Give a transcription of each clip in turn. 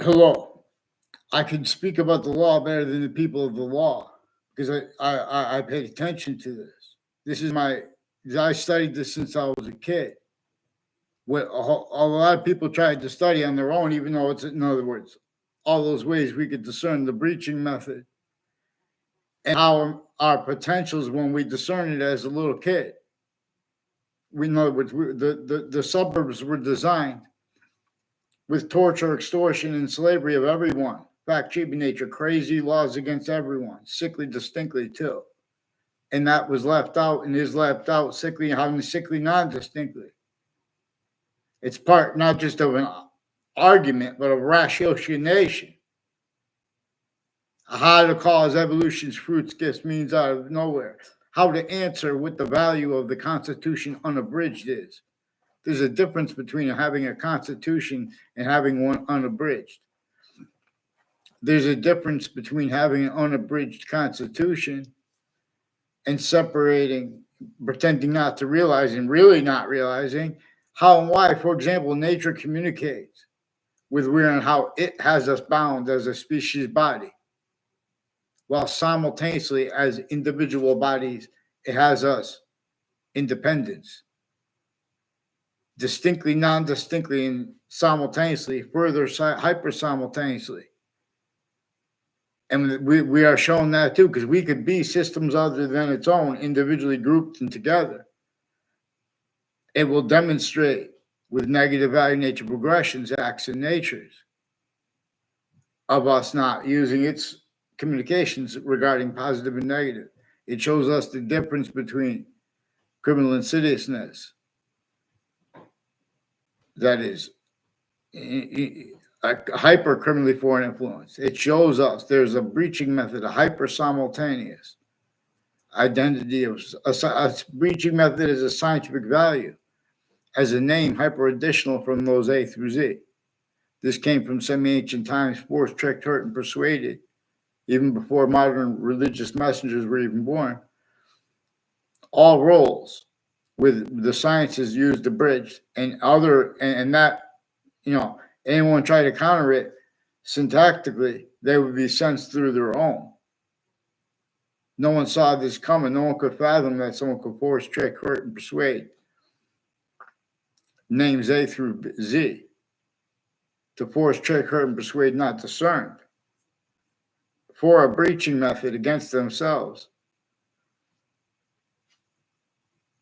Hello. I can speak about the law better than the people of the law because I paid attention to this. This is my, I studied this since I was a kid. What a lot of people tried to study on their own, even though it's, in other words, all those ways we could discern the breaching method and how our potentials when we discern it as a little kid. We know the suburbs were designed with torture, extortion, and slavery of everyone. Fact, cheating nature, crazy laws against everyone, sickly distinctly too. And that was left out and is left out sickly, having sickly non-distinctly. It's part not just of an argument, but of ratiocination. How to cause evolution's fruits, gifts, means out of nowhere. How to answer what the value of the Constitution unabridged is. There's a difference between having a Constitution and having one unabridged. There's a difference between having an unabridged Constitution and separating, pretending not to realize and really not realizing how and why, for example, nature communicates with we and how it has us bound as a species body, while simultaneously as individual bodies, it has us independence. Distinctly, non-distinctly, and simultaneously, further hyper-simultaneously. And we are shown that too, because we could be systems other than its own, individually grouped and together. It will demonstrate with negative value nature progressions, acts and natures of us not using its communications regarding positive and negative. It shows us the difference between criminal insidiousness, that is a hyper criminally foreign influence. It shows us there's a breaching method, a hyper simultaneous identity of a breaching method is a scientific value as a name, hyper additional from those A through Z. This came from semi-ancient times, forced, tricked, hurt, and persuaded, even before modern religious messengers were even born. All roles with the sciences used abridged and other, and that, anyone try to counter it syntactically, they would be sensed through their own. No one saw this coming. No one could fathom that someone could force, trick, hurt, and persuade. Names A through Z. To force, trick, hurt, and persuade not discerned. For a breaching method against themselves.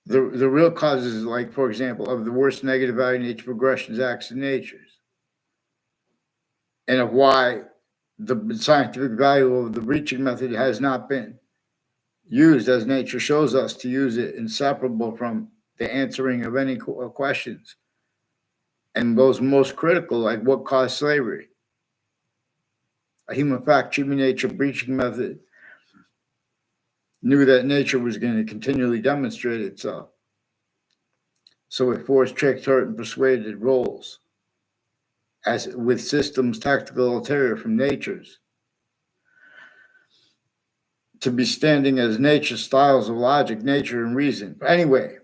The real causes, like, for example, of the worst negative value nature progressions, acts, and natures. And of why the scientific value of the breaching method has not been used as nature shows us to use it, inseparable from the answering of any questions. And those most critical, like what caused slavery? A human fact, human nature breaching method knew that nature was going to continually demonstrate itself. So it forced, tricked, hurt, and persuaded roles as with systems tactical ulterior from nature's to be standing as nature's styles of logic, nature, and reason. But anyway,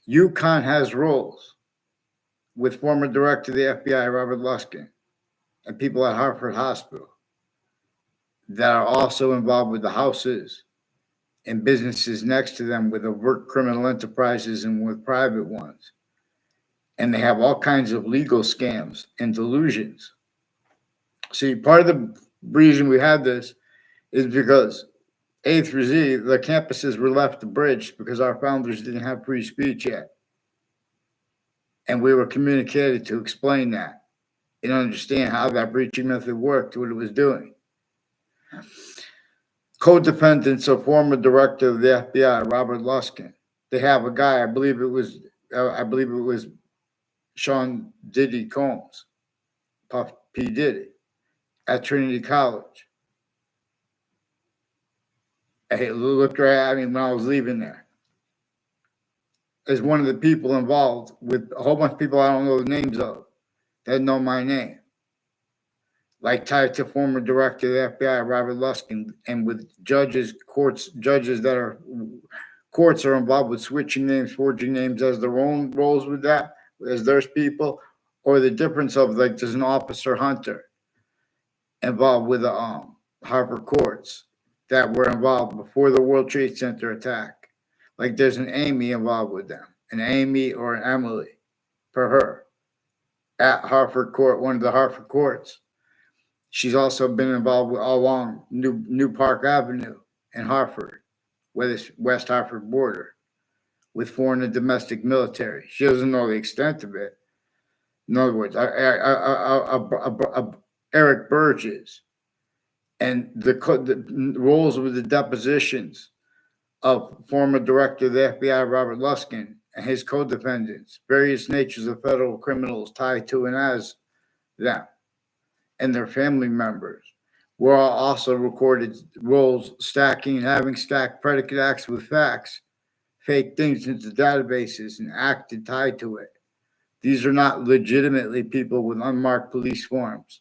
UConn has roles with former director of the F.B.I, Robert Luskin, and people at Hartford Hospital that are also involved with the houses and businesses next to them with overt criminal enterprises and with private ones. And they have all kinds of legal scams and delusions. See, part of the reason we had this is because A through Z, the campuses were left abridged because our founders didn't have free speech yet. And we were communicated to explain that and understand how that breaching method worked, what it was doing. Co-defendants of former director of the F.B.I, Robert Luskin. They have a guy, I believe it was Sean Diddy Combs, Puff P. Diddy, at Trinity College. I looked right at me when I was leaving there. As one of the people involved with a whole bunch of people I don't know the names of that know my name. Like tied to former director of the F.B.I, Robert Luskin, and with judges are involved with switching names, forging names as their own roles with that, as their people, or the difference of like there's an officer hunter involved with the Harvard courts that were involved before the World Trade Center attack. Like there's an Amy involved with them, an Amy or an Emily, per her, at Harvard Court, one of the Harvard courts. She's also been involved with all along New Park Avenue in Hartford, West Hartford border, with foreign and domestic military. She doesn't know the extent of it. In other words, Eric Burgess and the roles with the depositions of former director of the F.B.I. Robert Luskin and his co-defendants, various natures of federal criminals tied to and as them, and their family members were also recorded roles stacking and having stacked predicate acts with facts, fake things into databases and acted tied to it. These are not legitimately people with unmarked police forms.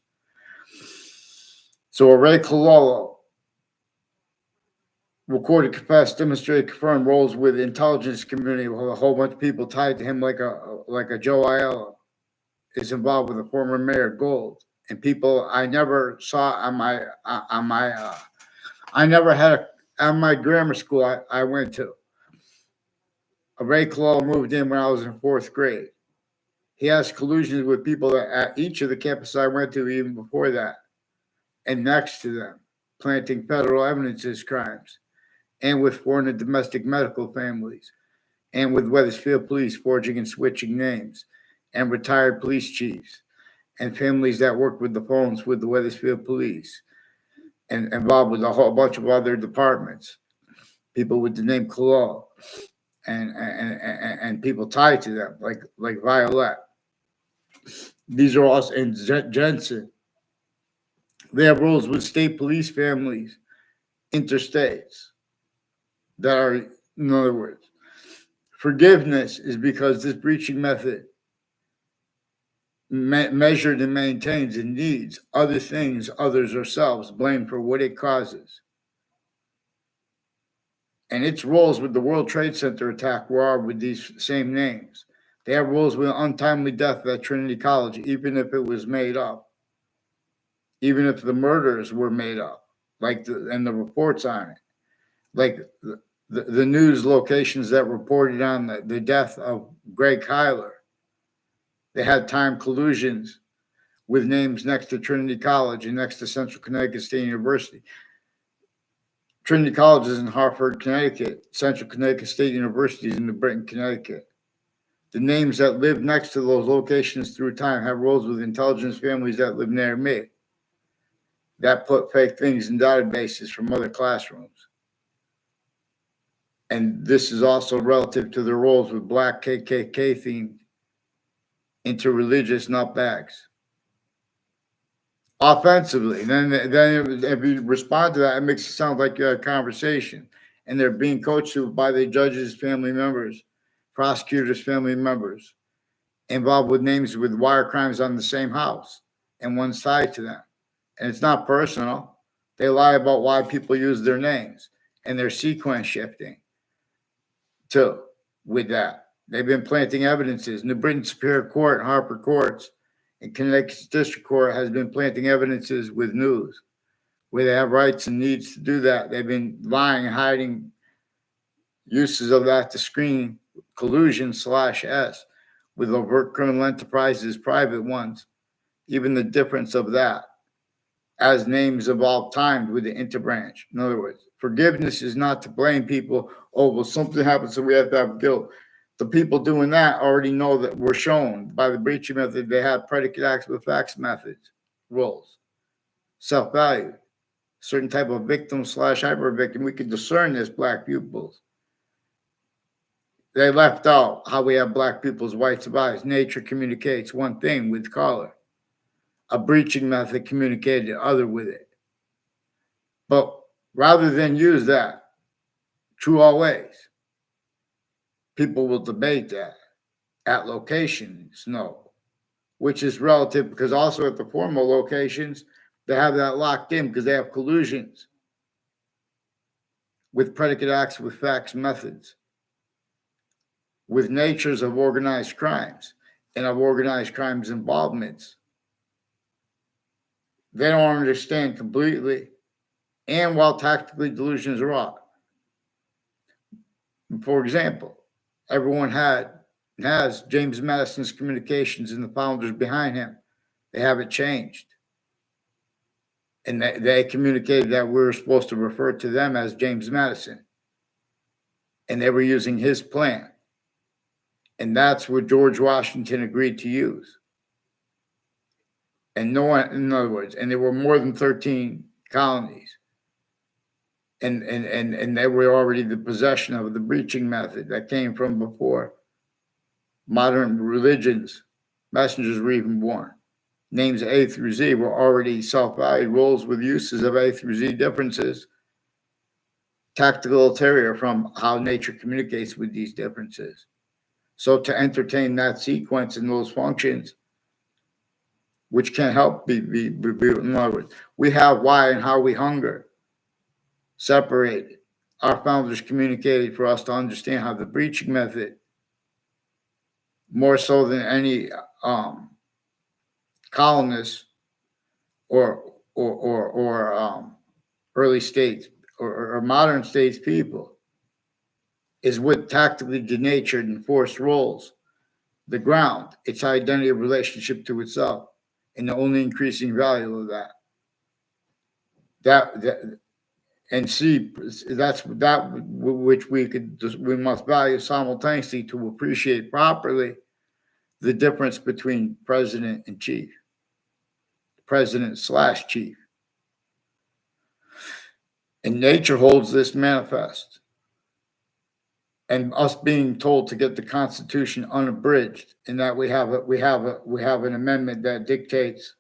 So Ray Colello recorded, confessed, demonstrated, confirmed roles with the intelligence community with a whole bunch of people tied to him like a Joe Aiello is involved with the former mayor Gold and people I never saw on my I never had on my grammar school I went to. Ray Colello moved in when I was in 4th grade. He has collusions with people at each of the campuses I went to even before that and next to them, planting federal evidence as crimes, and with foreign and domestic medical families, and with Wethersfield police forging and switching names, and retired police chiefs, and families that worked with the phones with the Wethersfield police, and involved with a whole bunch of other departments, people with the name Colello, and people tied to them, like Violet. These are also, and Jensen. They have roles with state police families, interstates, that are, in other words, forgiveness is because this breaching method measured and maintains and needs other things, others, or selves blamed for what it causes. And its roles with the World Trade Center attack were with these same names. They have roles with untimely death at Trinity College, even if it was made up, even if the murders were made up, and the reports on it, like the news locations that reported on the death of Greg Heiler. They had time collusions with names next to Trinity College and next to Central Connecticut State University. Trinity College is in Hartford, Connecticut. Central Connecticut State University is in New Britain, Connecticut. The names that live next to those locations through time have roles with intelligence families that live near me, that put fake things in databases from other classrooms. And this is also relative to their roles with Black KKK themed interreligious nutbags. Offensively, then if you respond to that, it makes it sound like you had a conversation, and they're being coached by the judges' family members, prosecutors' family members, involved with names with wire crimes on the same house and one side to them. And it's not personal. They lie about why people use their names, and they're sequence shifting too with that. They've been planting evidences. New Britain Superior Court and Harper Courts and Connecticut District Court has been planting evidences with news where they have rights and needs to do that. They've been lying, hiding uses of that to screen collusion/S with overt criminal enterprises, private ones, even the difference of that as names evolve timed with the interbranch. In other words, forgiveness is not to blame people. Oh, well, something happens, so we have to have guilt. The people doing that already know that we're shown by the breaching method. They have predicate acts with facts methods, roles, self-value, certain type of victim/hyper victim. We can discern this, Black pupils. They left out how we have Black people's whites of eyes. Nature communicates one thing with color. A breaching method communicated other with it. But rather than use that, true always, people will debate that. At locations, no, which is relative because also at the formal locations, they have that locked in because they have collusions with predicate acts with facts methods, with natures of organized crimes and of organized crimes involvements they don't understand completely, and while tactically delusion is wrought. For example, everyone has James Madison's communications and the founders behind him. They haven't changed. And they communicated that we were supposed to refer to them as James Madison. And they were using his plan. And that's what George Washington agreed to use. And no one, in other words, and there were more than 13 colonies. And they were already the possession of the breaching method that came from before modern religions. Messengers were even born. Names A through Z were already self-valued roles with uses of A through Z differences. Tactical ulterior from how nature communicates with these differences. So to entertain that sequence and those functions, which can help be in other words, we have why and how we hunger separated. Our founders communicated for us to understand how the breaching method, more so than any colonists or early states or modern states people, is what tactically denatured and forced roles the ground, its identity of relationship to itself, and the only increasing value of that. And see, that's that which we must value simultaneously to appreciate properly the difference between president and chief, president/chief. And nature holds this manifest. And us being told to get the Constitution unabridged, and that we have an amendment that dictates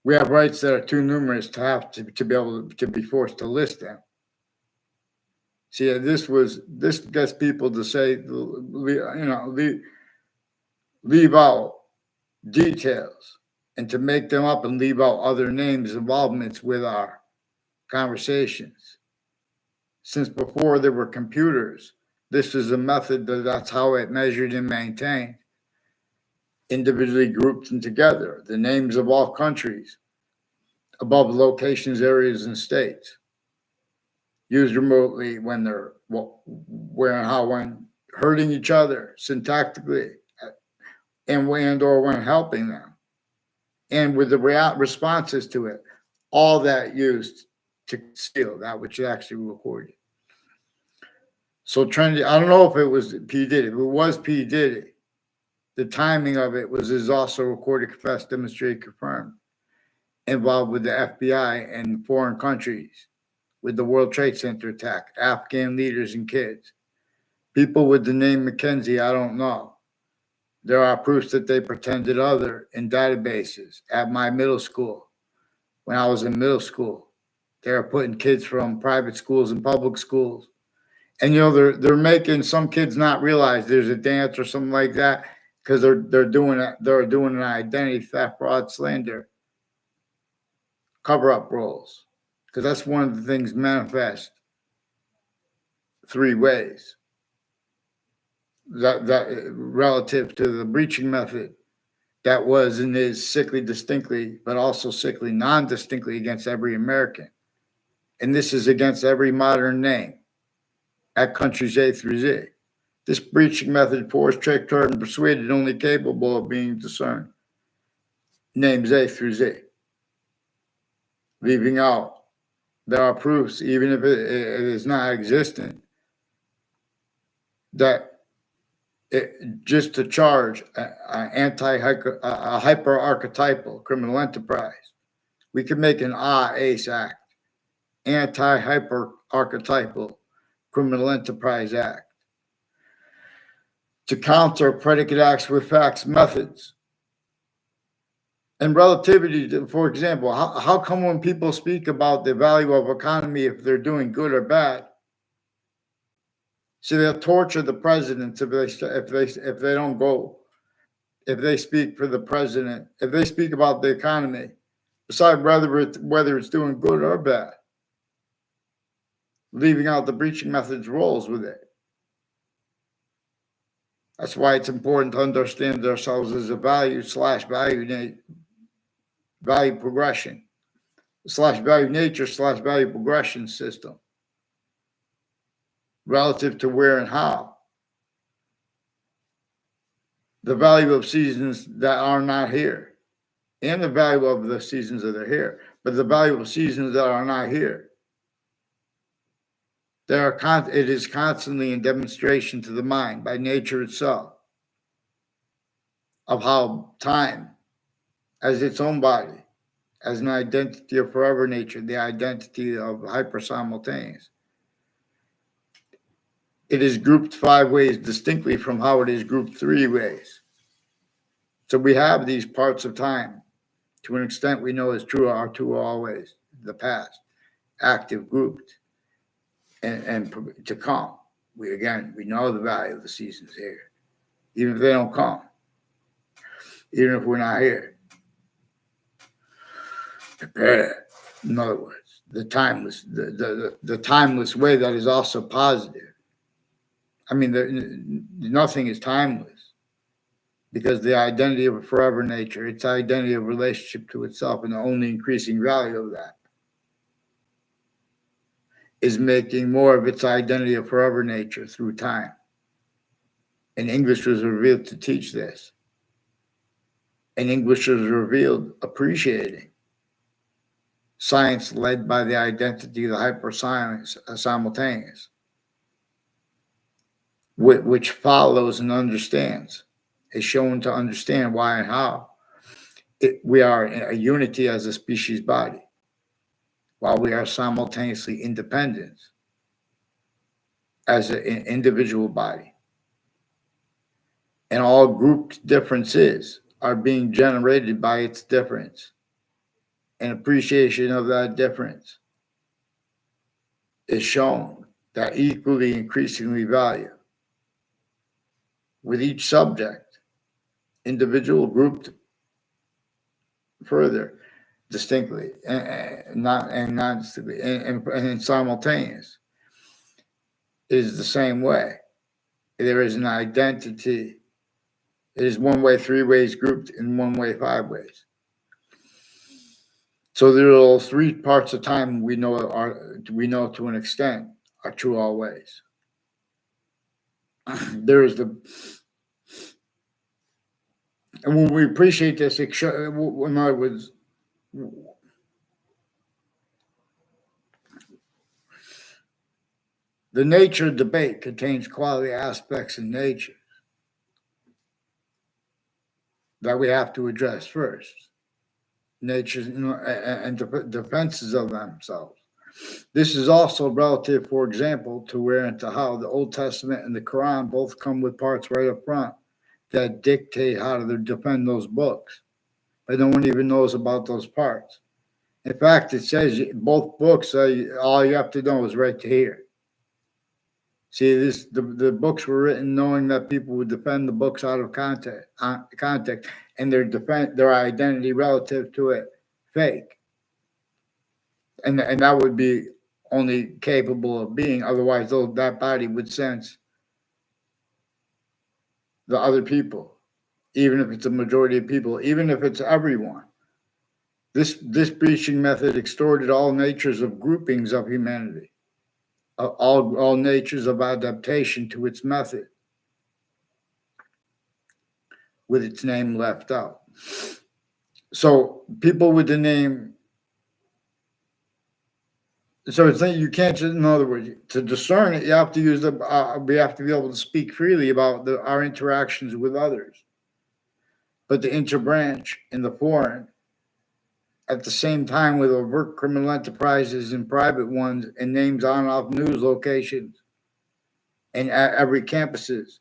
we have rights that are too numerous to have to be able to be forced to list them. See, this gets people to say, leave out details and to make them up and leave out other names, involvements with our conversations. Since before there were computers, this is a method that's how it measured and maintained, individually grouped and together, the names of all countries above locations, areas, and states, used remotely when they're when hurting each other syntactically, and when helping them, and with the responses to it, all that used to conceal that which is actually recorded. So Trinity, I don't know if it was P. Diddy. If it was P. Diddy, the timing of it is also recorded, confessed, demonstrated, confirmed, involved with the F.B.I. and foreign countries, with the World Trade Center attack, Afghan leaders and kids. People with the name Mackenzie, I don't know. There are proofs that they pretended other in databases at my middle school. When I was in middle school, they were putting kids from private schools and public schools. And they're making some kids not realize there's a dance or something like that because they're doing an identity theft, fraud, slander, cover-up roles, because that's one of the things manifest three ways. That relative to the breaching method that was and is sickly distinctly, but also sickly non-distinctly against every American. And this is against every modern name at countries A through Z. This breaching method forced, tricked, hurt, and persuaded only capable of being discerned. Names A through Z. Leaving out, there are proofs, even if it is not existent, that just to charge a hyper-archetypal criminal enterprise, we can make an ACE Act, anti-hyper-archetypal criminal enterprise act, to counter predicate acts with facts methods. And relativity, for example, how come when people speak about the value of economy, if they're doing good or bad, so they'll torture the presidents if they don't go, if they speak for the president, if they speak about the economy, decide whether it's doing good or bad, leaving out the breaching methods roles with it. That's why it's important to understand ourselves as a value value progression / value nature / value progression system relative to where and how. The value of seasons that are not here and the value of the seasons that are here, but the value of seasons that are not here. It is constantly in demonstration to the mind by nature itself of how time as its own body, as an identity of forever nature, the identity of hyper-simultaneous. It is grouped 5 ways distinctly from how it is grouped 3 ways. So we have these parts of time to an extent we know is true, are true always, the past, active, grouped, and to come. We know the value of the seasons here, even if they don't come, even if we're not here. Prepare. In other words, the timeless way that is also positive. I mean, nothing is timeless because the identity of a forever nature, its identity of relationship to itself, and the only increasing value of that is making more of its identity of forever nature through time. And English was revealed to teach this. And English was revealed appreciating science led by the identity of the hyper-simultaneous, which follows and understands, is shown to understand why and how we are a unity as a species body, while we are simultaneously independent as an individual body. And all grouped differences are being generated by its difference. And appreciation of that difference is shown that equally increasingly value with each subject, individual, grouped further distinctly and non-distinctly and simultaneous is the same way. There is an identity. It is 1 way, 3 ways grouped, in 1 way, 5 ways. So there are 3 parts of time we know to an extent are true always. There is and when we appreciate this, when I was the nature debate contains quality aspects in nature that we have to address first. Nature, and defenses of themselves. This is also relative, for example, to where and to how the Old Testament and the Quran both come with parts right up front that dictate how to defend those books. But no one even knows about those parts. In fact, it says both books, all you have to know is right to here. See, the books were written knowing that people would defend the books out of context and their identity relative to it fake. And that would be only capable of being, otherwise that body would sense the other people, even if it's a majority of people, even if it's everyone. This preaching method extorted all natures of groupings of humanity, all natures of adaptation to its method, with its name left out. So people with the name, so it's that you can't just, in other words, to discern it, you have to use we have to be able to speak freely about our interactions with others. But the interbranch in the foreign, at the same time with overt criminal enterprises and private ones and names on off news locations and at every campuses,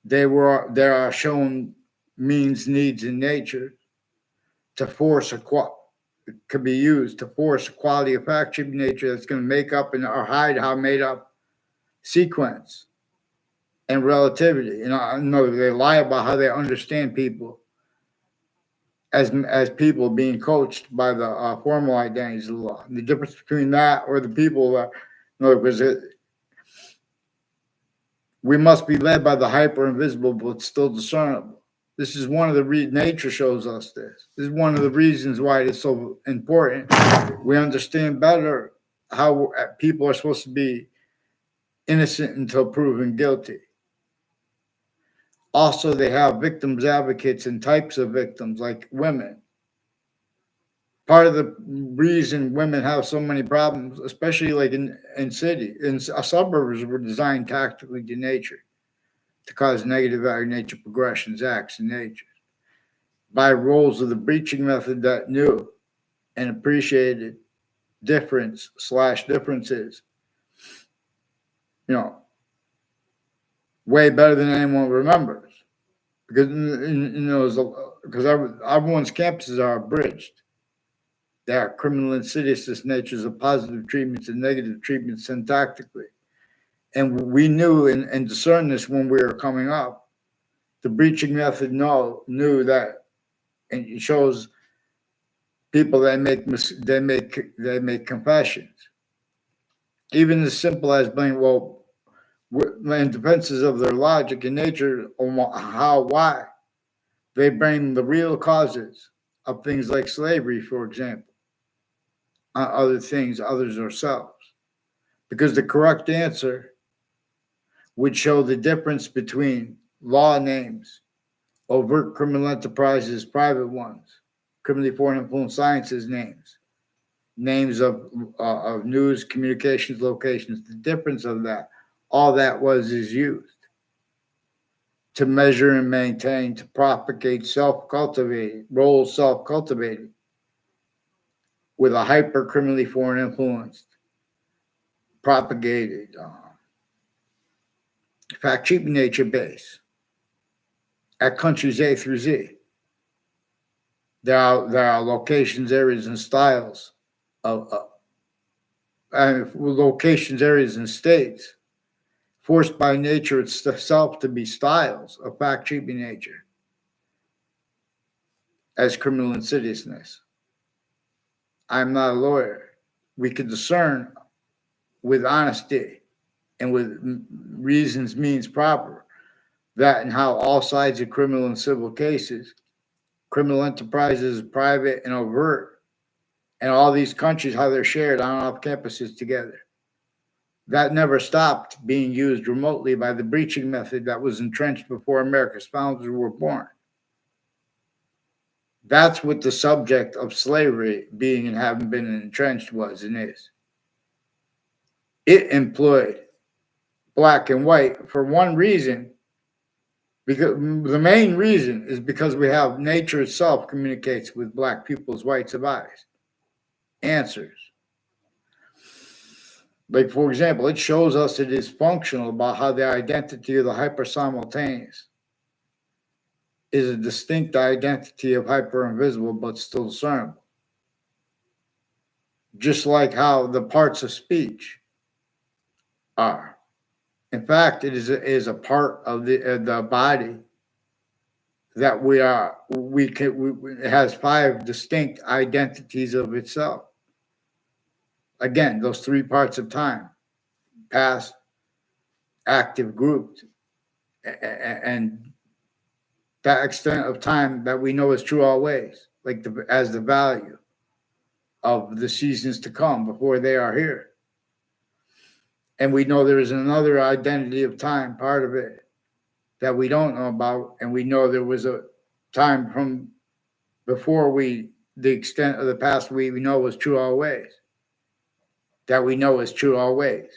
there are shown means, needs, and nature to force could be used to force a quality of fact nature that's going to make up or hide how made up sequence and relativity. They lie about how they understand people as people being coached by the formal identities of the law. And the difference between that or the people that, in other words, we must be led by the hyper invisible, but still discernible. This is one of the nature shows us this. This is one of the reasons why it is so important. We understand better how people are supposed to be innocent until proven guilty. Also, they have victims advocates and types of victims like women. Part of the reason women have so many problems, especially like in suburbs, were designed tactically to nature to cause negative value nature progressions, acts in nature by roles of the breaching method that knew and appreciated differences, you know, way better than anyone remembers. Because because everyone's campuses are abridged. There are criminal insidiousness natures of positive treatments and negative treatments syntactically. And we knew and discerned this when we were coming up. The breaching method knew that, and it shows people they make confessions, even as simple as being in defenses of their logic and nature on why they blame the real causes of things like slavery, for example, on other things, others ourselves, because the correct answer would show the difference between law names, overt criminal enterprises, private ones, criminally foreign influence sciences names of news, communications, locations. The difference of that, all that is used to measure and maintain, to propagate self-cultivating, roles self-cultivating with a hyper criminally foreign influenced, propagated, fact cheap nature base at countries A through Z. There are locations, areas, and styles of locations, areas, and states forced by nature itself to be styles of fact cheap nature as criminal insidiousness. I'm not a lawyer. We could discern with honesty and with reasons, means proper, that and how all sides of criminal and civil cases, criminal enterprises, private and overt, and all these countries, how they're shared on and off campuses together. That never stopped being used remotely by the breaching method that was entrenched before America's founders were born. That's what the subject of slavery being and having been entrenched was and is. It employed black and white for one reason, because the main reason is because we have nature itself communicates with black people's whites of eyes. Answers. Like, for example, it shows us it is functional about how the identity of the hyper-simultaneous is a distinct identity of hyper-invisible but still discernible. Just like how the parts of speech are. In fact, it is a part of the body that it has 5 distinct identities of itself. Again, those 3 parts of time: past, active, grouped, and that extent of time that we know is true always, like as the value of the seasons to come before they are here. And we know there is another identity of time, part of it, that we don't know about, and we know there was a time from before the extent of the past we know was true always, that we know is true always,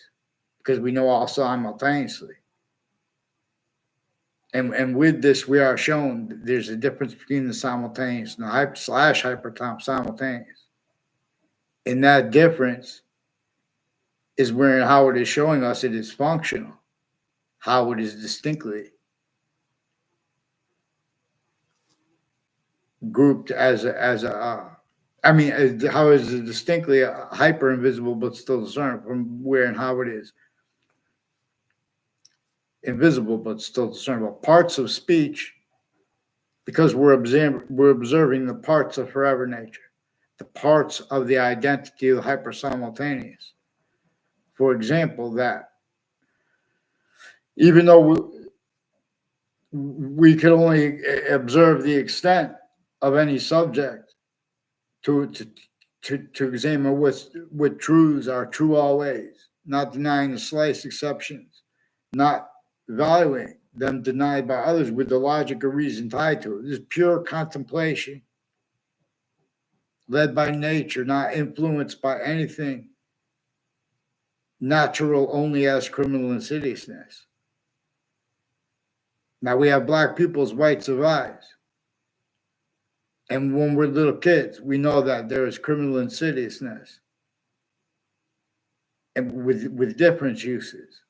because we know all simultaneously. And with this, we are shown there's a difference between the simultaneous and the hyper simultaneous. And that difference is where how it is showing us it is functional, how it is distinctly grouped how is it distinctly hyper invisible but still discernible, from where and how it is invisible but still discernible. Parts of speech, because we're observing the parts of forever nature, the parts of the identity of the hyper simultaneous. For example, that even though we can only observe the extent of any subject to examine what truths are true always, not denying the slightest exceptions, not valuing them denied by others with the logic or reason tied to it. This is pure contemplation, led by nature, not influenced by anything natural only as criminal insidiousness. Now we have black people's rights of eyes. And when we're little kids, we know that there is criminal insidiousness and with different uses.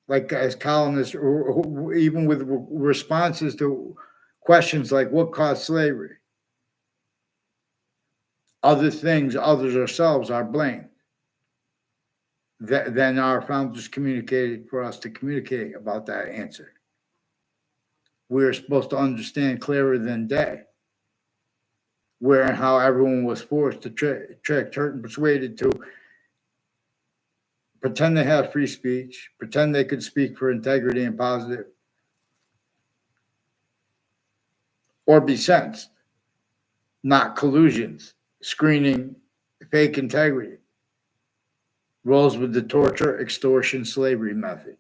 Like as colonists, or even with responses to questions like what caused slavery. Other things, others ourselves are blamed. Then our founders communicated for us to communicate about that answer. We're supposed to understand clearer than day where and how everyone was forced to tricked, hurt, and persuaded to pretend they have free speech, pretend they could speak for integrity and positive, or be sentenced, not collusions, screening, fake integrity, rolls with the torture, extortion, slavery method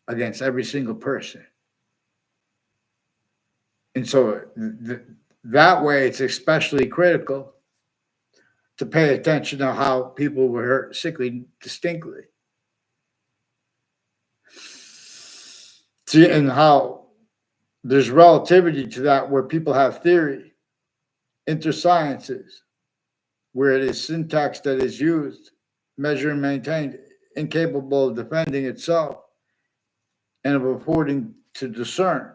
against every single person. And so that way, it's especially critical to pay attention to how people were hurt sickly distinctly. See, and how there's relativity to that where people have theory, intersciences, where it is syntax that is used, measured and maintained, incapable of defending itself and of affording to discern,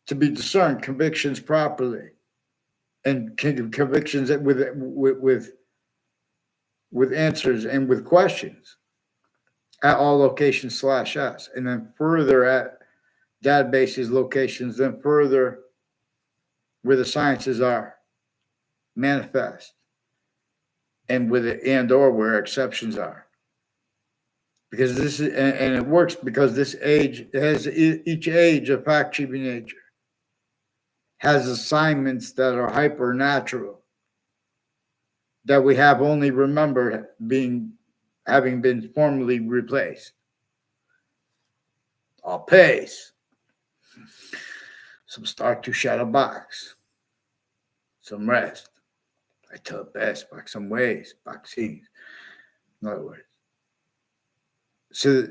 to be discerned convictions properly, and convictions with answers and with questions at all locations /s, and then further at databases locations, then further where the sciences are manifest, and with it and or where exceptions are. Because this is, and it works because this age has, each age of fact-keeping nature has assignments that are hyper-natural that we have only remembered having been formally replaced. All pace. Some start to shadow box. Some rest. I tell best by some ways, vaccines. In other words. So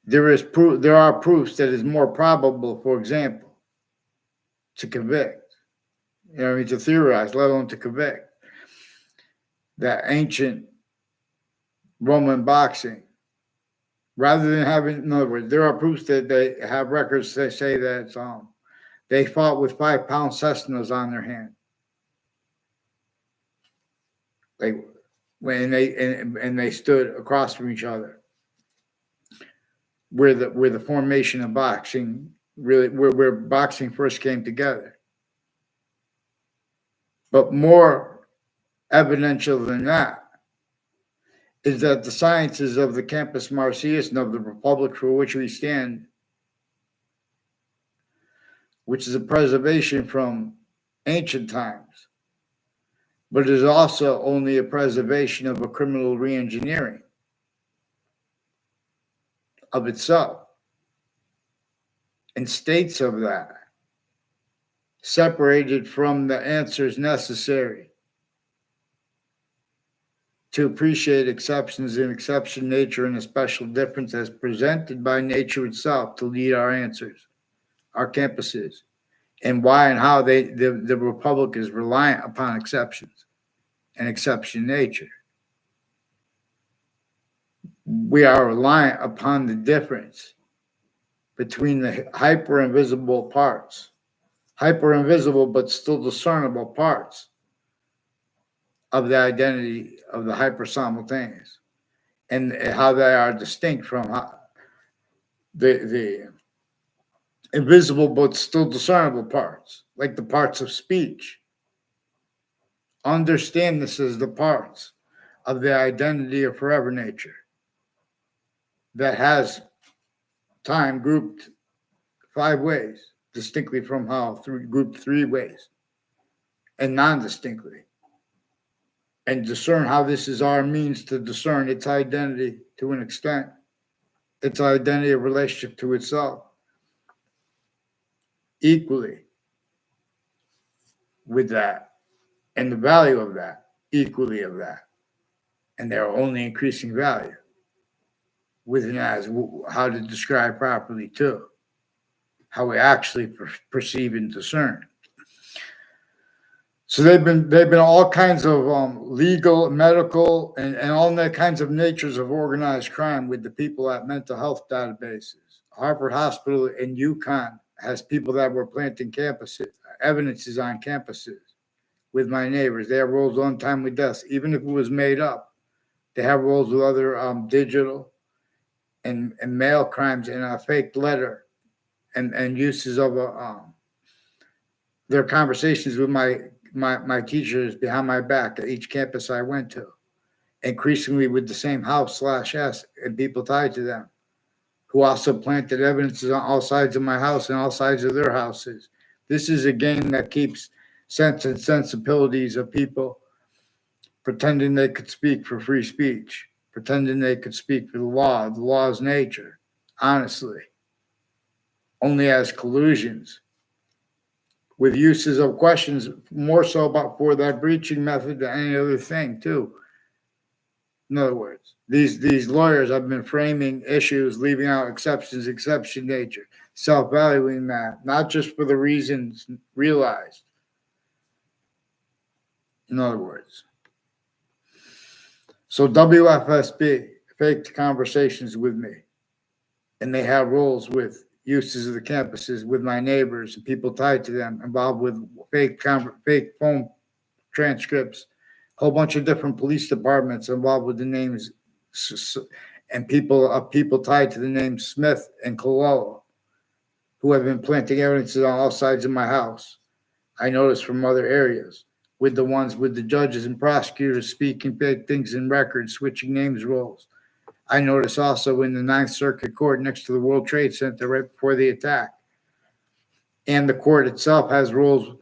there are proofs that it's more probable, for example, to convict. You know what I mean? To theorize, let alone to convict. That ancient Roman boxing, rather than having, in other words, there are proofs that they have records that say that they fought with 5-pound Cessnas on their hand. When they stood across from each other, where the formation of boxing really, where boxing first came together. But more evidential than that is that the sciences of the Campus Martius and of the Republic for which we stand, which is a preservation from ancient times, but it is also only a preservation of a criminal reengineering of itself, and states of that, separated from the answers necessary to appreciate exceptions in exception nature and a special difference as presented by nature itself to lead our answers, our campuses, and why and how the Republic is reliant upon exceptions and exception nature. We are reliant upon the difference between the hyper-invisible parts, hyper-invisible but still discernible parts of the identity of the hyper-simultaneous, and how they are distinct from the invisible but still discernible parts, like the parts of speech. Understand this as the parts of the identity of forever nature that has time grouped 5 ways, distinctly from how grouped 3 ways, and non-distinctly, and discern how this is our means to discern its identity to an extent, its identity of relationship to itself, equally with that, and the value of that, equally of that, and they're only increasing value within as how to describe properly too, how we actually perceive and discern. So they've been all kinds of legal, medical, and all that kinds of natures of organized crime with the people at mental health databases. Harvard Hospital in Yukon has people that were planting campuses, evidences on campuses with my neighbors. They have roles on untimely deaths, even if it was made up. They have roles with other digital and mail crimes and a fake letter and uses of their conversations with my teachers behind my back at each campus I went to, increasingly with the same house/S and people tied to them, who also planted evidences on all sides of my house and all sides of their houses. This is a game that keeps sense and sensibilities of people pretending they could speak for free speech, pretending they could speak for the law's nature, honestly, only as collusions, with uses of questions more so about for that breaching method than any other thing, too. In other words, these lawyers have been framing issues, leaving out exceptions, exception nature, self-valuing that, not just for the reasons realized. In other words. So WFSB faked conversations with me, and they have roles with uses of the campuses with my neighbors and people tied to them, involved with fake phone transcripts, a whole bunch of different police departments involved with the names and people tied to the names Smith and Colello, who have been planting evidences on all sides of my house. I noticed from other areas, with the ones with the judges and prosecutors speaking big things in records, switching names roles. I noticed also in the Ninth Circuit Court next to the World Trade Center right before the attack. And the court itself has rules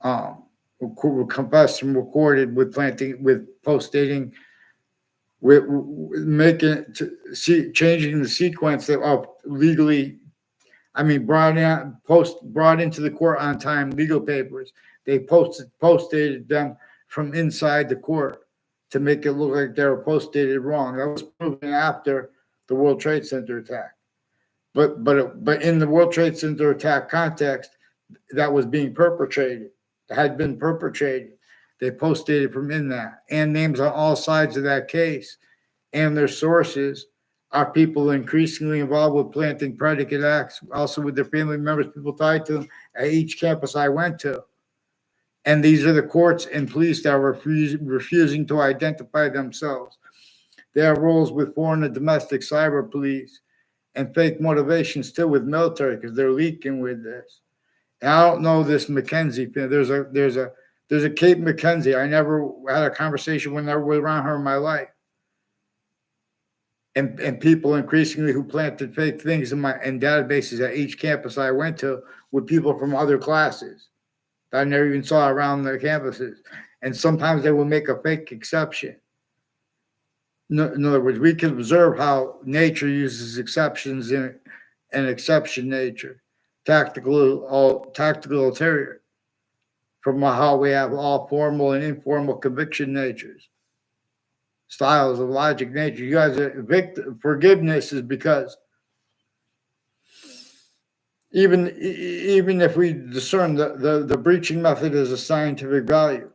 confessed and recorded with planting, with post-dating, with changing the sequence of legally, brought into the court on time legal papers. They post-dated them from inside the court to make it look like they were post-dated wrong. That was proven after the World Trade Center attack. But in the World Trade Center attack context, that was being perpetrated, had been perpetrated. They post-dated from in that, and names on all sides of that case, and their sources are people increasingly involved with planting predicate acts, also with their family members, people tied to them at each campus I went to. And these are the courts and police that are refusing to identify themselves. They have roles with foreign and domestic cyber police and fake motivations still with military because they're leaking with this. And I don't know this McKenzie. There's a Kate McKenzie. I never had a conversation with her around her in my life. And people increasingly who planted fake things in databases at each campus I went to with people from other classes that I never even saw around the campuses. And sometimes they will make a fake exception. In other words, we can observe how nature uses exceptions in an exception nature, tactical ulterior, from how we have all formal and informal conviction natures, styles of logic nature. You guys are forgiveness is because even if we discern the breaching method as a scientific value,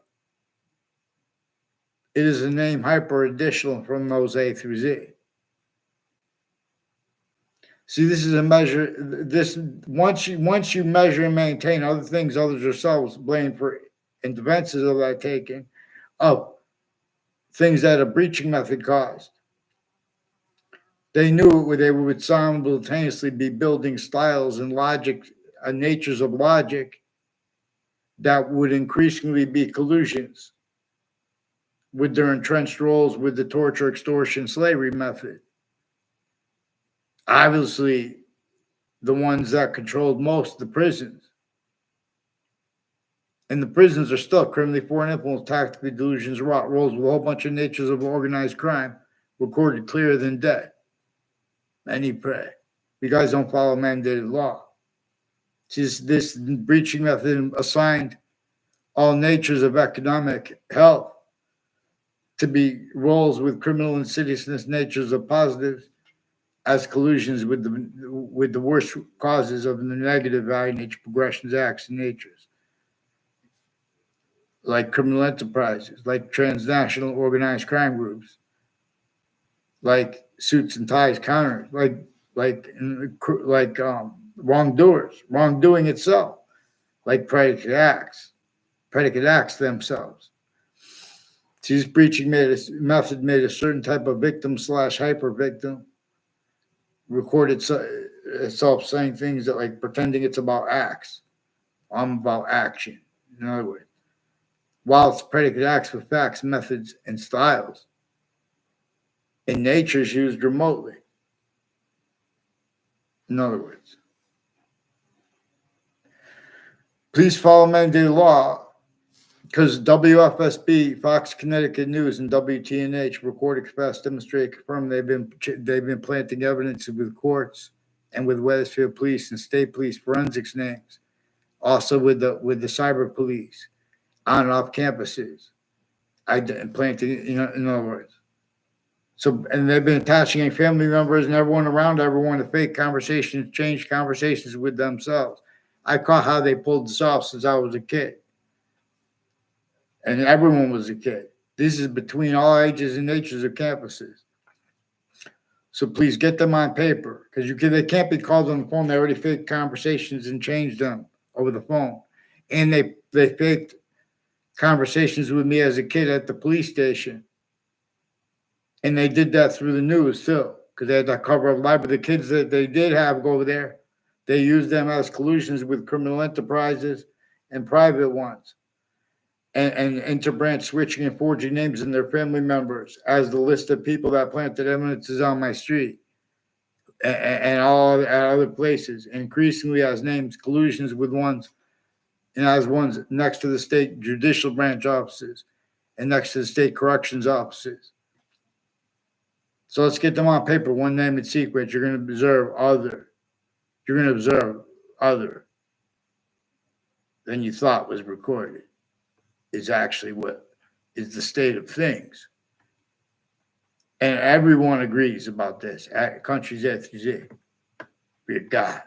it is a name hyper additional from those A through Z. See, this is a measure. This once you measure and maintain other things, others yourselves blame for and defenses of that taking of things that a breaching method caused. They knew they would simultaneously be building styles and logic, natures of logic that would increasingly be collusions with their entrenched roles with the torture, extortion, slavery method. Obviously, the ones that controlled most of the prisons. And the prisons are still criminally foreign influence, tactically delusions, rot rolls with a whole bunch of natures of organized crime recorded clearer than day. Many pray. You guys don't follow mandated law. This breaching method assigned all natures of economic health to be roles with criminal insidiousness natures of positives as collusions with the worst causes of the negative value nature progressions, acts, and natures, like criminal enterprises, like transnational organized crime groups, like suits and ties counters, like wrongdoing itself, like predicate acts themselves. This breaching method made a certain type of victim / hyper victim recorded itself saying things that like pretending it's about acts. I'm about action. In other words, while it's predicate acts with facts, methods, and styles, in nature is used remotely. In other words, please follow mandated law because WFSB, Fox Connecticut News, and WTNH record, express, demonstrate, confirm they've been planting evidence with courts and with Wethersfield Police and State Police forensics names, also with the cyber police on and off campuses, planting. In other words. So, and they've been attaching family members and everyone around everyone to fake conversations, change conversations with themselves. I caught how they pulled this off since I was a kid. And everyone was a kid. This is between all ages and natures of campuses. So please get them on paper because they can't be called on the phone. They already faked conversations and changed them over the phone. And they faked conversations with me as a kid at the police station. And they did that through the news too, because they had to cover a lot. But the kids that they did have go over there, they used them as collusions with criminal enterprises and private ones, and interbranch switching and forging names in their family members as the list of people that planted evidences on my street and all at other places. Increasingly as names, collusions with ones, and as ones next to the state judicial branch offices and next to the state corrections offices. So let's get them on paper, one name in sequence. You're going to observe other. You're going to observe other than you thought was recorded is actually what is the state of things. And everyone agrees about this. Countries A through Z. Dear God.